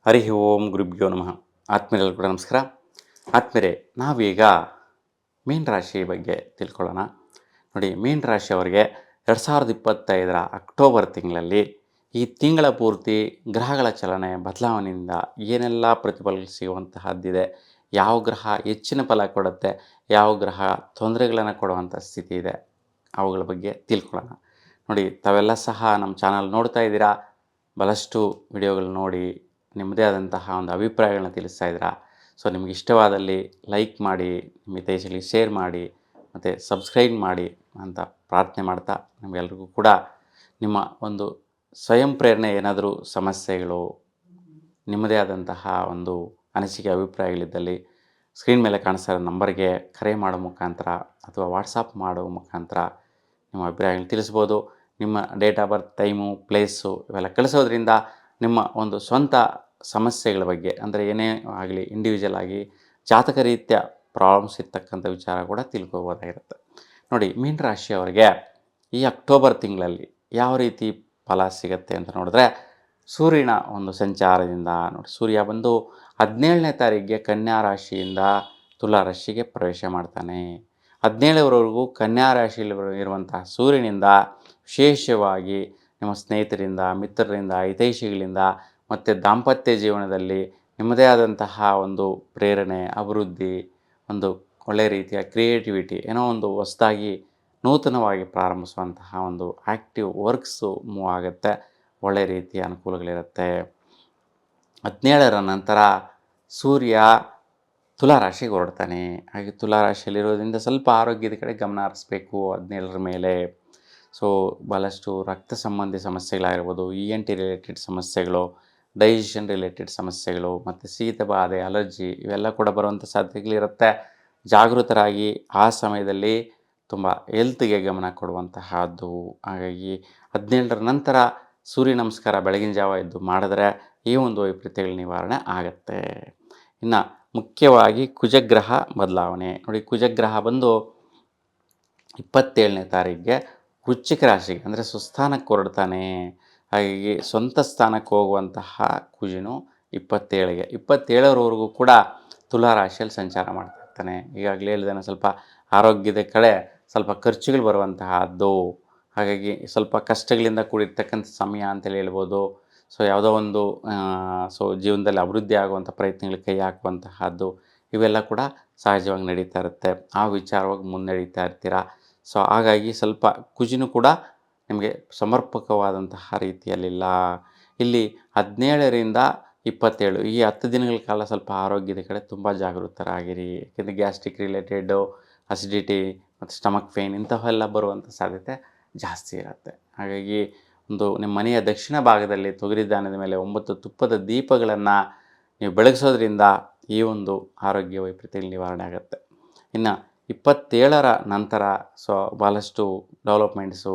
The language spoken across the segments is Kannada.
ಹರಿ ಓಂ ಗುರುಭ್ಯೋ ನಮಃ. ಆತ್ಮೀಯರೆಲ್ಲರೂ ಕೂಡ ನಮಸ್ಕಾರ. ಆತ್ಮೀಯರೇ, ನಾವೀಗ ಮೀನ ರಾಶಿ ಬಗ್ಗೆ ತಿಳ್ಕೊಳ್ಳೋಣ. ನೋಡಿ, ಮೀನ ರಾಶಿಯವರಿಗೆ 2025 ಅಕ್ಟೋಬರ್ ತಿಂಗಳಲ್ಲಿ ಈ ತಿಂಗಳ ಪೂರ್ತಿ ಗ್ರಹಗಳ ಚಲನೆ ಬದಲಾವಣೆಯಿಂದ ಏನೆಲ್ಲ ಪ್ರತಿಫಲ ಸಿಗುವಂತಹದ್ದಿದೆ, ಯಾವ ಗ್ರಹ ಹೆಚ್ಚಿನ ಫಲ ಕೊಡುತ್ತೆ, ಯಾವ ಗ್ರಹ ತೊಂದರೆಗಳನ್ನು ಕೊಡುವಂಥ ಸ್ಥಿತಿ ಇದೆ, ಅವುಗಳ ಬಗ್ಗೆ ತಿಳ್ಕೊಳ್ಳೋಣ. ನೋಡಿ, ತಾವೆಲ್ಲ ಸಹ ನಮ್ಮ ಚಾನಲ್ ನೋಡ್ತಾ ಇದ್ದೀರಾ, ಬಹಳಷ್ಟು ವಿಡಿಯೋಗಳು ನೋಡಿ ನಿಮ್ಮದೇ ಆದಂತಹ ಒಂದು ಅಭಿಪ್ರಾಯಗಳನ್ನ ತಿಳಿಸ್ತಾ ಇದ್ದೀರಾ. ಸೊ ನಿಮ್ಗೆ ಇಷ್ಟವಾದಲ್ಲಿ ಲೈಕ್ ಮಾಡಿ, ನಿಮ್ಮ ಹಿತೈಷಿಗಳಿಗೆ ಶೇರ್ ಮಾಡಿ ಮತ್ತು ಸಬ್ಸ್ಕ್ರೈಬ್ ಮಾಡಿ ಅಂತ ಪ್ರಾರ್ಥನೆ ಮಾಡ್ತಾ, ನಿಮಗೆಲ್ರಿಗೂ ಕೂಡ ನಿಮ್ಮ ಒಂದು ಸ್ವಯಂ ಪ್ರೇರಣೆ ಏನಾದರೂ ಸಮಸ್ಯೆಗಳು, ನಿಮ್ಮದೇ ಆದಂತಹ ಒಂದು ಅನಿಸಿಕೆ ಅಭಿಪ್ರಾಯಗಳಿದ್ದಲ್ಲಿ ಸ್ಕ್ರೀನ್ ಮೇಲೆ ಕಾಣಿಸ್ತಾ ಇರೋ ನಂಬರ್ಗೆ ಕರೆ ಮಾಡೋ ಮುಖಾಂತರ ಅಥವಾ ವಾಟ್ಸಪ್ ಮಾಡೋ ಮುಖಾಂತರ ನಿಮ್ಮ ಅಭಿಪ್ರಾಯಗಳನ್ನ ತಿಳಿಸ್ಬೋದು. ನಿಮ್ಮ date of birth, time, place ಇವೆಲ್ಲ ಕಳಿಸೋದ್ರಿಂದ ನಿಮ್ಮ ಒಂದು ಸ್ವಂತ ಸಮಸ್ಯೆಗಳ ಬಗ್ಗೆ, ಅಂದರೆ ಏನೇ ಆಗಲಿ ಇಂಡಿವಿಜುವಲ್ ಆಗಿ ಜಾತಕ ರೀತ್ಯ ಪ್ರಾಬ್ಲಮ್ಸ್ ಇರ್ತಕ್ಕಂಥ ವಿಚಾರ ಕೂಡ ತಿಳ್ಕೊಬೋದಾಗಿರುತ್ತೆ. ನೋಡಿ, ಮೀನ ರಾಶಿಯವರಿಗೆ ಈ ಅಕ್ಟೋಬರ್ ತಿಂಗಳಲ್ಲಿ ಯಾವ ರೀತಿ ಫಲ ಸಿಗುತ್ತೆ ಅಂತ ನೋಡಿದ್ರೆ, ಸೂರ್ಯನ ಒಂದು ಸಂಚಾರದಿಂದ ನೋಡಿ, ಸೂರ್ಯ ಬಂದು 17ನೇ ತಾರೀಕಿಗೆ ಕನ್ಯಾ ರಾಶಿಯಿಂದ ತುಲಾ ರಾಶಿಗೆ ಪ್ರವೇಶ ಮಾಡ್ತಾನೆ. 17ರವರೆಗೂ ಕನ್ಯಾ ರಾಶಿಯಲ್ಲಿ ಇರುವಂತಹ ಸೂರ್ಯನಿಂದ ವಿಶೇಷವಾಗಿ ನಿಮ್ಮ ಸ್ನೇಹಿತರಿಂದ, ಮಿತ್ರರಿಂದ, ಹಿತೈಷಿಗಳಿಂದ ಮತ್ತು ದಾಂಪತ್ಯ ಜೀವನದಲ್ಲಿ ನಿಮ್ಮದೇ ಆದಂತಹ ಒಂದು ಪ್ರೇರಣೆ, ಅಭಿವೃದ್ಧಿ, ಒಂದು ಒಳ್ಳೆಯ ರೀತಿಯ ಕ್ರಿಯೇಟಿವಿಟಿ, ಏನೋ ಒಂದು ಹೊಸದಾಗಿ ನೂತನವಾಗಿ ಪ್ರಾರಂಭಿಸುವಂತಹ ಒಂದು ಆ್ಯಕ್ಟಿವ್ ವರ್ಕ್ಸು ಮೂವ್ ಆಗುತ್ತೆ. ಒಳ್ಳೆಯ ರೀತಿಯ ಅನುಕೂಲಗಳಿರುತ್ತೆ. 17ರ ನಂತರ ಸೂರ್ಯ ತುಲಾ ರಾಶಿಗೆ ಹೊರಡ್ತಾನೆ. ಹಾಗೆ ತುಲಾ ರಾಶಿಯಲ್ಲಿರೋದ್ರಿಂದ ಸ್ವಲ್ಪ ಆರೋಗ್ಯದ ಕಡೆ ಗಮನ ಹರಿಸ್ಬೇಕು 17ರ ಮೇಲೆ. ಸೊ ಭಾಳಷ್ಟು ರಕ್ತ ಸಂಬಂಧಿ ಸಮಸ್ಯೆಗಳಾಗಿರ್ಬೋದು, ENT ರಿಲೇಟೆಡ್ ಸಮಸ್ಯೆಗಳು, ಡೈಜೆಷನ್ ರಿಲೇಟೆಡ್ ಸಮಸ್ಯೆಗಳು ಮತ್ತು ಶೀತ ಬಾಧೆ, ಅಲರ್ಜಿ ಇವೆಲ್ಲ ಕೂಡ ಬರುವಂಥ ಸಾಧ್ಯತೆಗಳಿರುತ್ತೆ. ಜಾಗೃತರಾಗಿ ಆ ಸಮಯದಲ್ಲಿ ತುಂಬ ಹೆಲ್ತ್ಗೆ ಗಮನ ಕೊಡುವಂತಹದ್ದು. ಹಾಗಾಗಿ 17ರ ನಂತರ ಸೂರ್ಯ ನಮಸ್ಕಾರ ಬೆಳಗಿನ ಜಾವ ಎದ್ದು ಮಾಡಿದ್ರೆ ಈ ಒಂದು ವೈಪರೀತ್ಯಗಳ ನಿವಾರಣೆ ಆಗುತ್ತೆ. ಇನ್ನು ಮುಖ್ಯವಾಗಿ ಕುಜಗ್ರಹ ಬದಲಾವಣೆ. ನೋಡಿ, ಕುಜಗ್ರಹ ಬಂದು 27ನೇ ತಾರೀಕಿಗೆ ವೃಶ್ಚಿಕ ರಾಶಿಗೆ ಅಂದರೆ ಸ್ವಸ್ಥಾನಕ್ಕೆ ಹೊರಡ್ತಾನೆ. ಹಾಗಾಗಿ ಸ್ವಂತ ಸ್ಥಾನಕ್ಕೆ ಹೋಗುವಂತಹ ಕುಜನು 27ರವರೆಗೂ ಕೂಡ ತುಲಾ ರಾಶಿಯಲ್ಲಿ ಸಂಚಾರ ಮಾಡ್ತಾ ಇರ್ತಾನೆ. ಈಗಾಗಲೇ ಹೇಳಿದಾನೆ, ಸ್ವಲ್ಪ ಆರೋಗ್ಯದ ಕಡೆ ಸ್ವಲ್ಪ ಖರ್ಚುಗಳು ಬರುವಂತಹದ್ದು. ಹಾಗಾಗಿ ಸ್ವಲ್ಪ ಕಷ್ಟಗಳಿಂದ ಕೂಡಿರ್ತಕ್ಕಂಥ ಸಮಯ ಅಂತೇಳಿ ಹೇಳ್ಬೋದು. ಸೊ ಯಾವುದೋ ಒಂದು ಜೀವನದಲ್ಲಿ ಅಭಿವೃದ್ಧಿ ಆಗುವಂಥ ಪ್ರಯತ್ನಗಳಿಗೆ ಕೈ ಹಾಕುವಂತಹದ್ದು ಇವೆಲ್ಲ ಕೂಡ ಸಹಜವಾಗಿ ನಡೀತಾ ಇರುತ್ತೆ. ಆ ವಿಚಾರವಾಗಿ ಮುನ್ನಡೀತಾ ಇರ್ತೀರ. ಸೊ ಹಾಗಾಗಿ ಸ್ವಲ್ಪ ಕುಜನು ಕೂಡ ನಿಮಗೆ ಸಮರ್ಪಕವಾದಂತಹ ರೀತಿಯಲ್ಲಿಲ್ಲ. ಇಲ್ಲಿ 17ರಿಂದ 27 ಈ 10 ದಿನಗಳ ಕಾಲ ಸ್ವಲ್ಪ ಆರೋಗ್ಯದ ಕಡೆ ತುಂಬ ಜಾಗೃತರಾಗಿರಿ. ಯಾಕೆಂದರೆ ಗ್ಯಾಸ್ಟ್ರಿಕ್ ರಿಲೇಟೆಡ್ಡು, ಅಸಿಡಿಟಿ ಮತ್ತು ಸ್ಟಮಕ್ ಪೇಯ್ನ್ ಇಂಥವೆಲ್ಲ ಬರುವಂಥ ಸಾಧ್ಯತೆ ಜಾಸ್ತಿ ಇರುತ್ತೆ. ಹಾಗಾಗಿ ನಿಮ್ಮ ಮನೆಯ ದಕ್ಷಿಣ ಭಾಗದಲ್ಲಿ ತೊಗರಿ ಧಾನ್ಯದ ಮೇಲೆ 9 ತುಪ್ಪದ ದೀಪಗಳನ್ನು ನೀವು ಬೆಳಗಿಸೋದ್ರಿಂದ ಈ ಒಂದು ಆರೋಗ್ಯ ವೈಪರೀತ್ಯಗಳ ನಿವಾರಣೆ ಆಗುತ್ತೆ. ಇನ್ನು 27ರ ನಂತರ ಭಾಳಷ್ಟು ಡೆವಲಪ್ಮೆಂಟ್ಸು,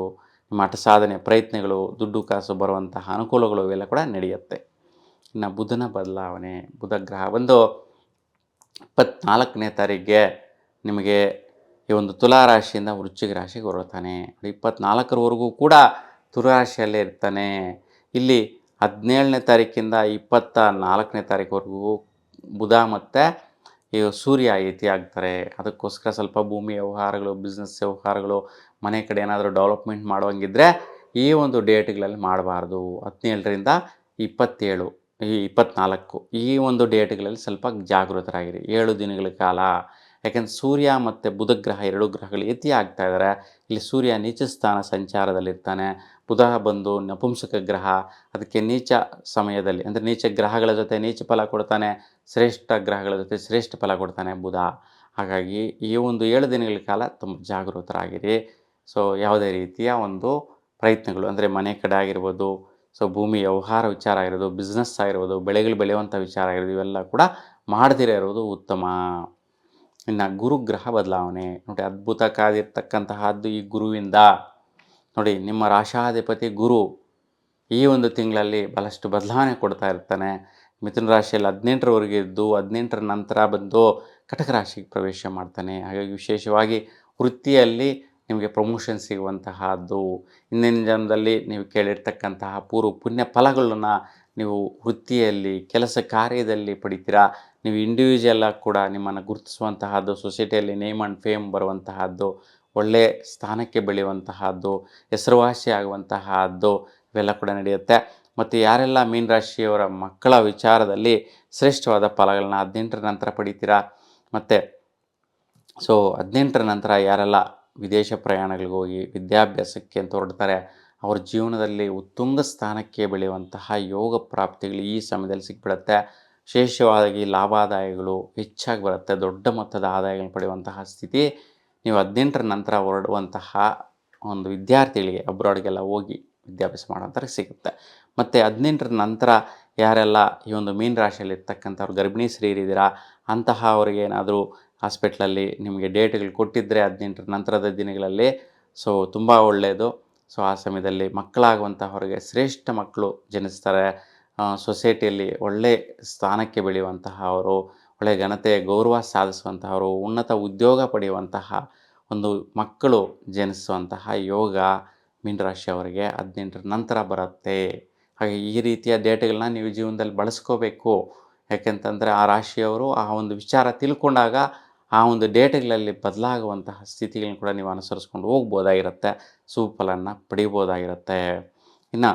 ನಿಮ್ಮ ಹಠ ಸಾಧನೆ ಪ್ರಯತ್ನಗಳು, ದುಡ್ಡು ಕಾಸು ಬರುವಂತಹ ಅನುಕೂಲಗಳು ಇವೆಲ್ಲ ಕೂಡ ನಡೆಯುತ್ತೆ. ಇನ್ನು ಬುಧನ ಬದಲಾವಣೆ. ಬುಧ ಗ್ರಹ ಬಂದು 24ನೇ ತಾರೀಕಿಗೆ ನಿಮಗೆ ಈ ಒಂದು ತುಲಾ ರಾಶಿಯಿಂದ ವೃಶ್ಚಿಕ ರಾಶಿಗೆ ಹೊರಡ್ತಾನೆ. 24ರವರೆಗೂ ಕೂಡ ತುಲಾ ರಾಶಿಯಲ್ಲೇ ಇರ್ತಾನೆ. ಇಲ್ಲಿ 17ನೇ ತಾರೀಕಿಂದ 24ನೇ ತಾರೀಕುವರೆಗೂ ಬುಧ ಮತ್ತು ಈ ಸೂರ್ಯ ಐತಿ ಆಗ್ತಾರೆ. ಅದಕ್ಕೋಸ್ಕರ ಸ್ವಲ್ಪ ಭೂಮಿ ವ್ಯವಹಾರಗಳು, ಬಿಸ್ನೆಸ್ ವ್ಯವಹಾರಗಳು, ಮನೆ ಕಡೆ ಏನಾದರೂ ಡೆವಲಪ್ಮೆಂಟ್ ಮಾಡುವಂಗಿದ್ರೆ ಈ ಒಂದು ಡೇಟ್ಗಳಲ್ಲಿ ಮಾಡಬಾರ್ದು. 17ರಿಂದ 27, ಈ 24 ಈ ಒಂದು ಡೇಟ್ಗಳಲ್ಲಿ ಸ್ವಲ್ಪ ಜಾಗೃತರಾಗಿರಿ 7 ದಿನಗಳ ಕಾಲ. ಯಾಕೆಂದರೆ ಸೂರ್ಯ ಮತ್ತು ಬುಧ ಗ್ರಹ 2 ಗ್ರಹಗಳು ಯತಿ ಆಗ್ತಾ ಇದ್ದಾರೆ. ಇಲ್ಲಿ ಸೂರ್ಯ ನೀಚ ಸ್ಥಾನ ಸಂಚಾರದಲ್ಲಿರ್ತಾನೆ. ಬುಧ ಬಂದು ನಪುಂಸಕ ಗ್ರಹ, ಅದಕ್ಕೆ ನೀಚ ಸಮಯದಲ್ಲಿ ಅಂದರೆ ನೀಚ ಗ್ರಹಗಳ ಜೊತೆ ನೀಚ ಫಲ ಕೊಡ್ತಾನೆ, ಶ್ರೇಷ್ಠ ಗ್ರಹಗಳ ಜೊತೆ ಶ್ರೇಷ್ಠ ಫಲ ಕೊಡ್ತಾನೆ ಬುಧ. ಹಾಗಾಗಿ ಈ ಒಂದು 7 ದಿನಗಳ ಕಾಲ ತುಂಬ ಜಾಗೃತರಾಗಿರಿ. ಸೊ ಯಾವುದೇ ರೀತಿಯ ಒಂದು ಪ್ರಯತ್ನಗಳು ಅಂದರೆ ಮನೆ ಕಡೆ ಆಗಿರ್ಬೋದು, ಸೊ ಭೂಮಿ ವ್ಯವಹಾರ ವಿಚಾರ ಆಗಿರ್ಬೋದು, ಬಿಸ್ನೆಸ್ ಆಗಿರ್ಬೋದು, ಬೆಳೆಗಳು ಬೆಳೆಯುವಂಥ ವಿಚಾರ ಆಗಿರ್ಬೋದು, ಇವೆಲ್ಲ ಕೂಡ ಮಾಡದಿರೇ ಇರೋದು ಉತ್ತಮ. ಇನ್ನು ಗುರುಗ್ರಹ ಬದಲಾವಣೆ. ನೋಡಿ, ಅದ್ಭುತ ಕಾದಿರ್ತಕ್ಕಂತಹದ್ದು ಈ ಗುರುವಿಂದ. ನೋಡಿ, ನಿಮ್ಮ ರಾಶಾಧಿಪತಿ ಗುರು ಈ ಒಂದು ತಿಂಗಳಲ್ಲಿ ಭಾಳಷ್ಟು ಬದಲಾವಣೆ ಕೊಡ್ತಾ ಇರ್ತಾನೆ. ಮಿಥುನ ರಾಶಿಯಲ್ಲಿ 18ರವರೆಗೆ ಇದ್ದು 18ರ ನಂತರ ಬಂದು ಕಟಕ ರಾಶಿಗೆ ಪ್ರವೇಶ ಮಾಡ್ತಾನೆ. ಹಾಗಾಗಿ ವಿಶೇಷವಾಗಿ ವೃತ್ತಿಯಲ್ಲಿ ನಿಮಗೆ ಪ್ರಮೋಷನ್ ಸಿಗುವಂತಹದ್ದು, ಹಿಂದಿನ ಜನ್ಮದಲ್ಲಿ ನೀವು ಕೇಳಿರ್ತಕ್ಕಂತಹ ಪೂರ್ವ ಪುಣ್ಯ ಫಲಗಳನ್ನು ನೀವು ವೃತ್ತಿಯಲ್ಲಿ, ಕೆಲಸ ಕಾರ್ಯದಲ್ಲಿ ಪಡಿತೀರಾ. ನೀವು ಇಂಡಿವಿಜುವಲ್ ಆಗಿ ಕೂಡ ನಿಮ್ಮನ್ನು ಗುರುತಿಸುವಂತಹದ್ದು, ಸೊಸೈಟಿಯಲ್ಲಿ ನೇಮ್ ಆ್ಯಂಡ್ ಫೇಮ್ ಬರುವಂತಹದ್ದು, ಒಳ್ಳೆಯ ಸ್ಥಾನಕ್ಕೆ ಬೆಳೆಯುವಂತಹದ್ದು, ಹೆಸರುವಾಸಿ ಆಗುವಂತಹದ್ದು ಇವೆಲ್ಲ ಕೂಡ ನಡೆಯುತ್ತೆ. ಮತ್ತು ಯಾರೆಲ್ಲ ಮೀನ ರಾಶಿಯವರ ಮಕ್ಕಳ ವಿಚಾರದಲ್ಲಿ ಶ್ರೇಷ್ಠವಾದ ಫಲಗಳನ್ನ 18ರ ನಂತರ ಪಡಿತೀರಾ. ಮತ್ತು 18ರ ನಂತರ ಯಾರೆಲ್ಲ ವಿದೇಶ ಪ್ರಯಾಣಗಳಿಗೆ ಹೋಗಿ ವಿದ್ಯಾಭ್ಯಾಸಕ್ಕೆ ಅಂತ ಹೊರಡ್ತಾರೆ, ಅವ್ರ ಜೀವನದಲ್ಲಿ ಉತ್ತುಂಗ ಸ್ಥಾನಕ್ಕೆ ಬೆಳೆಯುವಂತಹ ಯೋಗ ಪ್ರಾಪ್ತಿಗಳು ಈ ಸಮಯದಲ್ಲಿ ಸಿಕ್ಬಿಡುತ್ತೆ. ವಿಶೇಷವಾಗಿ ಲಾಭಾದಾಯಗಳು ಹೆಚ್ಚಾಗಿ ಬರುತ್ತೆ. ದೊಡ್ಡ ಮೊತ್ತದ ಆದಾಯಗಳನ್ನು ಪಡೆಯುವಂತಹ ಸ್ಥಿತಿ ನೀವು 18ರ ನಂತರ ಹೊರಡುವಂತಹ ಒಂದು ವಿದ್ಯಾರ್ಥಿಗಳಿಗೆ ಅಬ್ರಾಡ್ಗೆಲ್ಲ ಹೋಗಿ ವಿದ್ಯಾಭ್ಯಾಸ ಮಾಡೋಂಥವ್ರಿಗೆ ಸಿಗುತ್ತೆ. ಮತ್ತು 18ರ ನಂತರ ಯಾರೆಲ್ಲ ಈ ಒಂದು ಮೀನ ರಾಶಿಯಲ್ಲಿ ಇರ್ತಕ್ಕಂಥವ್ರು ಗರ್ಭಿಣಿ ಸ್ತ್ರೀಯರಿದ್ದೀರಾ, ಅಂತಹ ಅವ್ರಿಗೇನಾದರೂ ಹಾಸ್ಪಿಟ್ಲಲ್ಲಿ ನಿಮಗೆ ಡೇಟ್ಗಳು ಕೊಟ್ಟಿದ್ದರೆ 18ರ ನಂತರದ ದಿನಗಳಲ್ಲಿ ತುಂಬ ಒಳ್ಳೆಯದು. ಆ ಸಮಯದಲ್ಲಿ ಮಕ್ಕಳಾಗುವಂತಹವ್ರಿಗೆ ಶ್ರೇಷ್ಠ ಮಕ್ಕಳು ಜನಿಸ್ತಾರೆ. ಸೊಸೈಟಿಯಲ್ಲಿ ಒಳ್ಳೆಯ ಸ್ಥಾನಕ್ಕೆ ಬೆಳೆಯುವಂತಹ ಅವರು, ಒಳ್ಳೆಯ ಘನತೆ ಗೌರವ ಸಾಧಿಸುವಂತಹವರು, ಉನ್ನತ ಉದ್ಯೋಗ ಪಡೆಯುವಂತಹ ಒಂದು ಮಕ್ಕಳು ಜನಿಸುವಂತಹ ಯೋಗ ಮೀನರಾಶಿಯವರಿಗೆ 18ರ ನಂತರ ಬರುತ್ತೆ. ಹಾಗೆ ಈ ರೀತಿಯ ಡೇಟ್ಗಳನ್ನ ನೀವು ಜೀವನದಲ್ಲಿ ಬಳಸ್ಕೋಬೇಕು. ಯಾಕೆಂತಂದರೆ ಆ ರಾಶಿಯವರು ಆ ಒಂದು ವಿಚಾರ ತಿಳ್ಕೊಂಡಾಗ ಆ ಒಂದು ಡೇಟ್ಗಳಲ್ಲಿ ಬದಲಾಗುವಂತಹ ಸ್ಥಿತಿಗಳನ್ನ ಕೂಡ ನೀವು ಅನುಸರಿಸ್ಕೊಂಡು ಹೋಗ್ಬೋದಾಗಿರುತ್ತೆ. ಸುಫಲನ ಪಡಿಬೋದಾಗಿರುತ್ತೆ. ಇನ್ನು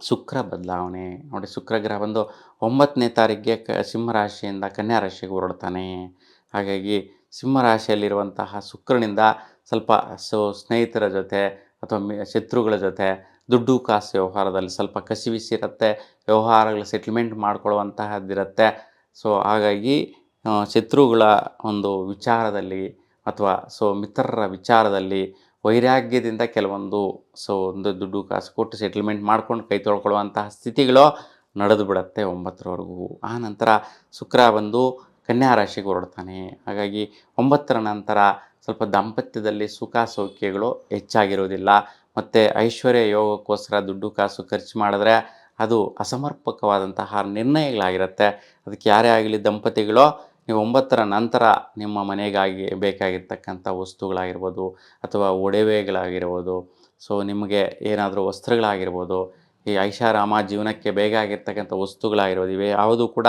ಶುಕ್ರ ಬದಲಾವಣೆ ನೋಡಿ, ಶುಕ್ರ ಗ್ರಹ ಬಂದು 9ನೇ ತಾರೀಕಿಗೆ ಸಿಂಹರಾಶಿಯಿಂದ ಕನ್ಯಾ ರಾಶಿಗೆ ಹೊರಡ್ತಾನೆ. ಹಾಗಾಗಿ ಸಿಂಹರಾಶಿಯಲ್ಲಿರುವಂತಹ ಶುಕ್ರನಿಂದ ಸ್ವಲ್ಪ ಸ್ನೇಹಿತರ ಜೊತೆ ಅಥವಾ ಶತ್ರುಗಳ ಜೊತೆ ದುಡ್ಡು ಕಾಸು ವ್ಯವಹಾರದಲ್ಲಿ ಸ್ವಲ್ಪ ಕಸಿವಿಸಿರುತ್ತೆ. ವ್ಯವಹಾರಗಳ ಸೆಟ್ಲ್ಮೆಂಟ್ ಮಾಡ್ಕೊಳ್ಳುವಂತಹದ್ದಿರುತ್ತೆ. ಹಾಗಾಗಿ ಶತ್ರುಗಳ ಒಂದು ವಿಚಾರದಲ್ಲಿ ಅಥವಾ ಮಿತ್ರರ ವಿಚಾರದಲ್ಲಿ ವೈರಾಗ್ಯದಿಂದ ಕೆಲವೊಂದು ಒಂದು ದುಡ್ಡು ಕಾಸು ಕೊಟ್ಟು ಸೆಟ್ಲ್ಮೆಂಟ್ ಮಾಡ್ಕೊಂಡು ಕೈ ತೊಳ್ಕೊಳ್ಳುವಂತಹ ಸ್ಥಿತಿಗಳು ನಡೆದು ಬಿಡುತ್ತೆ 9ರವರೆಗೂ. ಆ ನಂತರ ಶುಕ್ರ ಬಂದು ಕನ್ಯಾ ರಾಶಿಗೆ ಹೊರಡ್ತಾನೆ. ಹಾಗಾಗಿ 9ರ ನಂತರ ಸ್ವಲ್ಪ ದಾಂಪತ್ಯದಲ್ಲಿ ಸುಖ ಸೌಖ್ಯಗಳು ಹೆಚ್ಚಾಗಿರೋದಿಲ್ಲ. ಮತ್ತು ಐಶ್ವರ್ಯ ಯೋಗಕ್ಕೋಸ್ಕರ ದುಡ್ಡು ಕಾಸು ಖರ್ಚು ಮಾಡಿದ್ರೆ ಅದು ಅಸಮರ್ಪಕವಾದಂತಹ ನಿರ್ಣಯಗಳಾಗಿರುತ್ತೆ. ಅದಕ್ಕೆ ಯಾರೇ ಆಗಲಿ ದಂಪತಿಗಳು ನೀವು 9ರ ನಂತರ ನಿಮ್ಮ ಮನೆಗಾಗಿ ಬೇಕಾಗಿರ್ತಕ್ಕಂಥ ವಸ್ತುಗಳಾಗಿರ್ಬೋದು ಅಥವಾ ಒಡವೆಗಳಾಗಿರ್ಬೋದು, ನಿಮಗೆ ಏನಾದರೂ ವಸ್ತ್ರಗಳಾಗಿರ್ಬೋದು, ಈ ಐಷಾರಾಮ ಜೀವನಕ್ಕೆ ಬೇಕಾಗಿರ್ತಕ್ಕಂಥ ವಸ್ತುಗಳಾಗಿರ್ಬೋದು, ಇವೆ ಯಾವುದು ಕೂಡ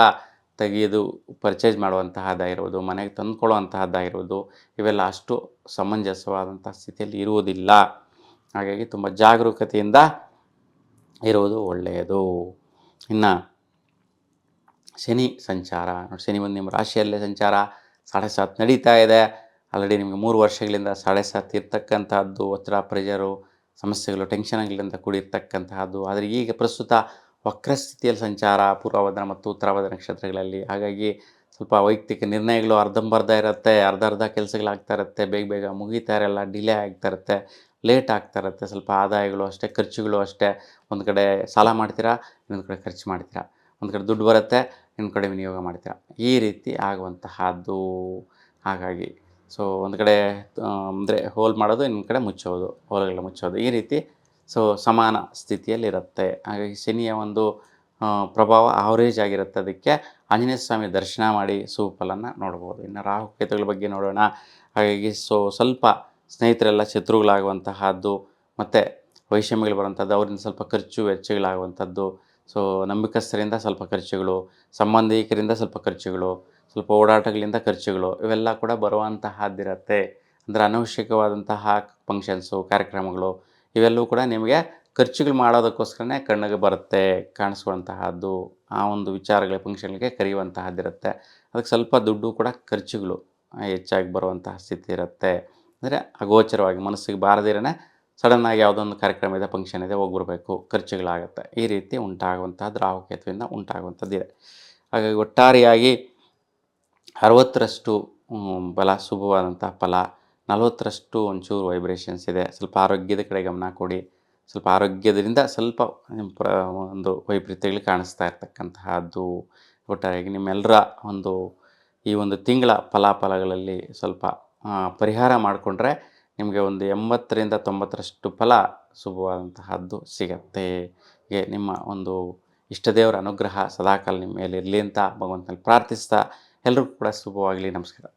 ತೆಗೆದು ಪರ್ಚೇಸ್ ಮಾಡುವಂತಹದ್ದಾಗಿರ್ಬೋದು, ಮನೆಗೆ ತಂದುಕೊಳ್ಳುವಂತಹದ್ದಾಗಿರ್ಬೋದು, ಇವೆಲ್ಲ ಅಷ್ಟು ಸಮಂಜಸವಾದಂಥ ಸ್ಥಿತಿಯಲ್ಲಿ ಇರುವುದಿಲ್ಲ. ಹಾಗಾಗಿ ತುಂಬ ಜಾಗರೂಕತೆಯಿಂದ ಇರುವುದು ಒಳ್ಳೆಯದು. ಇನ್ನು ಶನಿ ಸಂಚಾರ ನೋಡಿ, ಶನಿ ಬಂದು ನಿಮ್ಮ ರಾಶಿಯಲ್ಲೇ ಸಂಚಾರ 7.5 ನಡೀತಾ ಇದೆ. ಆಲ್ರೆಡಿ ನಿಮಗೆ 3 ವರ್ಷಗಳಿಂದ 7.5 ಇರ್ತಕ್ಕಂಥದ್ದು ಒತ್ತಡ, ಪ್ರೆಷರು, ಸಮಸ್ಯೆಗಳು, ಟೆನ್ಷನ್ಗಳಿಂದ ಕೂಡಿರ್ತಕ್ಕಂತಹದ್ದು. ಆದರೆ ಈಗ ಪ್ರಸ್ತುತ ವಕ್ರಸ್ಥಿತಿಯಲ್ಲಿ ಸಂಚಾರ ಪೂರ್ವಭದ್ರ ಮತ್ತು ಉತ್ತರಾಭದ್ರ ನಕ್ಷತ್ರಗಳಲ್ಲಿ. ಹಾಗಾಗಿ ಸ್ವಲ್ಪ ವೈಯಕ್ತಿಕ ನಿರ್ಣಯಗಳು ಅರ್ಧಂಬರ್ಧ ಇರುತ್ತೆ, ಅರ್ಧ ಕೆಲಸಗಳಾಗ್ತಾ ಇರುತ್ತೆ, ಬೇಗ ಮುಗಿತಾ ಇರಲ್ಲ, ಡಿಲೇ ಆಗ್ತಾ ಇರುತ್ತೆ, ಲೇಟ್ ಆಗ್ತಾ ಇರುತ್ತೆ. ಸ್ವಲ್ಪ ಆದಾಯಗಳು ಅಷ್ಟೇ, ಖರ್ಚುಗಳು ಅಷ್ಟೇ. ಒಂದು ಕಡೆ ಸಾಲ ಮಾಡ್ತೀರಾ, ಇನ್ನೊಂದು ಕಡೆ ಖರ್ಚು ಮಾಡ್ತೀರಾ. ಒಂದು ಕಡೆ ದುಡ್ಡು ಬರುತ್ತೆ, ಇನ್ನೊಂದು ಕಡೆ ವಿನಿಯೋಗ ಮಾಡ್ತೀರಾ. ಈ ರೀತಿ ಆಗುವಂತಹದ್ದು. ಹಾಗಾಗಿ ಒಂದು ಕಡೆ ಅಂದರೆ ಹೋಲ್ ಮಾಡೋದು, ಇನ್ನೊಂದು ಕಡೆ ಮುಚ್ಚೋದು, ಹೋಲ್ಗಳ ಮುಚ್ಚೋದು, ಈ ರೀತಿ ಸಮಾನ ಸ್ಥಿತಿಯಲ್ಲಿರುತ್ತೆ. ಹಾಗಾಗಿ ಶನಿಯ ಒಂದು ಪ್ರಭಾವ ಆವರೇಜ್ ಆಗಿರುತ್ತೆ. ಅದಕ್ಕೆ ಆಂಜನೇಯ ಸ್ವಾಮಿ ದರ್ಶನ ಮಾಡಿ ಸುಫಲನ ನೋಡ್ಬೋದು. ಇನ್ನು ರಾಹುಕೇತುಗಳ ಬಗ್ಗೆ ನೋಡೋಣ. ಹಾಗಾಗಿ ಸ್ವಲ್ಪ ಸ್ನೇಹಿತರೆಲ್ಲ ಶತ್ರುಗಳಾಗುವಂತಹದ್ದು, ಮತ್ತು ವೈಷಮ್ಯಗಳು ಬರುವಂಥದ್ದು, ಅವರಿಂದ ಸ್ವಲ್ಪ ಖರ್ಚು ವೆಚ್ಚಗಳಾಗುವಂಥದ್ದು, ನಂಬಿಕಸ್ಥರಿಂದ ಸ್ವಲ್ಪ ಖರ್ಚುಗಳು, ಸಂಬಂಧಿಕರಿಂದ ಸ್ವಲ್ಪ ಖರ್ಚುಗಳು, ಸ್ವಲ್ಪ ಓಡಾಟಗಳಿಂದ ಖರ್ಚುಗಳು, ಇವೆಲ್ಲ ಕೂಡ ಬರುವಂತಹದ್ದಿರುತ್ತೆ. ಅಂದರೆ ಅನವಶ್ಯಕವಾದಂತಹ ಫಂಕ್ಷನ್ಸು, ಕಾರ್ಯಕ್ರಮಗಳು ಇವೆಲ್ಲವೂ ಕೂಡ ನಿಮಗೆ ಖರ್ಚುಗಳು ಮಾಡೋದಕ್ಕೋಸ್ಕರನೇ ಕಣ್ಣಿಗೆ ಬರುತ್ತೆ, ಕಾಣಿಸುವಂತಹದ್ದು. ಆ ಒಂದು ವಿಚಾರಗಳ ಫಂಕ್ಷನ್ಗೆ ಕರೆಯುವಂತಹದ್ದಿರುತ್ತೆ. ಅದಕ್ಕೆ ಸ್ವಲ್ಪ ದುಡ್ಡು ಕೂಡ ಖರ್ಚುಗಳು ಹೆಚ್ಚಾಗಿ ಬರುವಂತಹ ಸ್ಥಿತಿ ಇರುತ್ತೆ. ಅಂದರೆ ಅಗೋಚರವಾಗಿ ಮನಸ್ಸಿಗೆ ಬಾರದಿರೇ ಸಡನ್ನಾಗಿ ಯಾವುದೋ ಒಂದು ಕಾರ್ಯಕ್ರಮ ಇದೆ, ಫಂಕ್ಷನ್ ಇದೆ, ಹೋಗ್ಬರ್ಬೇಕು, ಖರ್ಚುಗಳಾಗುತ್ತೆ. ಈ ರೀತಿ ಉಂಟಾಗುವಂಥದ್ದು ರಾಹುಕೇತುವಿಂದ ಉಂಟಾಗುವಂಥದ್ದಿದೆ. ಹಾಗಾಗಿ ಒಟ್ಟಾರೆಯಾಗಿ 60ರಷ್ಟು ಬಲ ಶುಭವಾದಂಥ ಫಲ, 40ರಷ್ಟು ಒಂಚೂರು ವೈಬ್ರೇಷನ್ಸ್ ಇದೆ. ಸ್ವಲ್ಪ ಆರೋಗ್ಯದ ಕಡೆ ಗಮನ ಕೊಡಿ. ಸ್ವಲ್ಪ ಆರೋಗ್ಯದಿಂದ ಸ್ವಲ್ಪ ಒಂದು ವೈಪರೀತ್ಯಗಳು ಕಾಣಿಸ್ತಾ ಇರ್ತಕ್ಕಂತಹದ್ದು. ಒಟ್ಟಾರೆಯಾಗಿ ನಿಮ್ಮೆಲ್ಲರ ಈ ಒಂದು ತಿಂಗಳ ಫಲಾಫಲಗಳಲ್ಲಿ ಸ್ವಲ್ಪ ಪರಿಹಾರ ಮಾಡಿಕೊಂಡ್ರೆ ನಿಮಗೆ ಒಂದು 80ರಿಂದ 90ರಷ್ಟು ಫಲ ಶುಭವಾದಂತಹದ್ದು ಸಿಗತ್ತೆ. ಹೀಗೆ ನಿಮ್ಮ ಒಂದು ಇಷ್ಟದೇವರ ಅನುಗ್ರಹ ಸದಾಕಾಲ ನಿಮ್ಮ ಮೇಲೆ ಇರಲಿ ಅಂತ ಭಗವಂತನಲ್ಲಿ ಪ್ರಾರ್ಥಿಸ್ತಾ, ಎಲ್ರಿಗೂ ಕೂಡ ಶುಭವಾಗಲಿ. ನಮಸ್ಕಾರ.